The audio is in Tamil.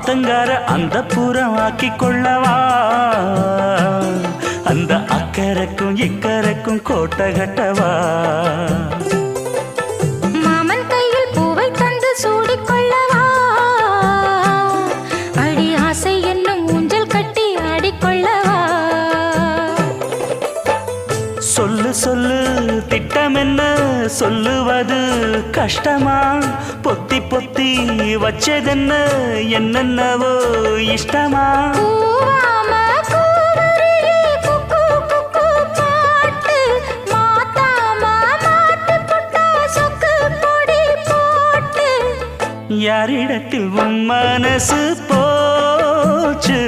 ஆத்தங்கார அந்த புறமாக்கி கொள்ளவா அந்த அக்கறைக்கும் இக்கரைக்கும் கோட்டை கட்டவா மாமன் கையில் பூவை தந்து சூடிக்கொள்ளவா அடி ஆசை என்னும் ஊஞ்சல் கட்டி ஆடிக்கொள்ளவா சொல்லு சொல்லு திட்டம் என்ன சொல்லுவது கஷ்டமா பொத்தி பொத்தி வச்சதென்ன என்னென்னவோ இஷ்டமா யாரிடத்தில் உன் மனசு போச்சு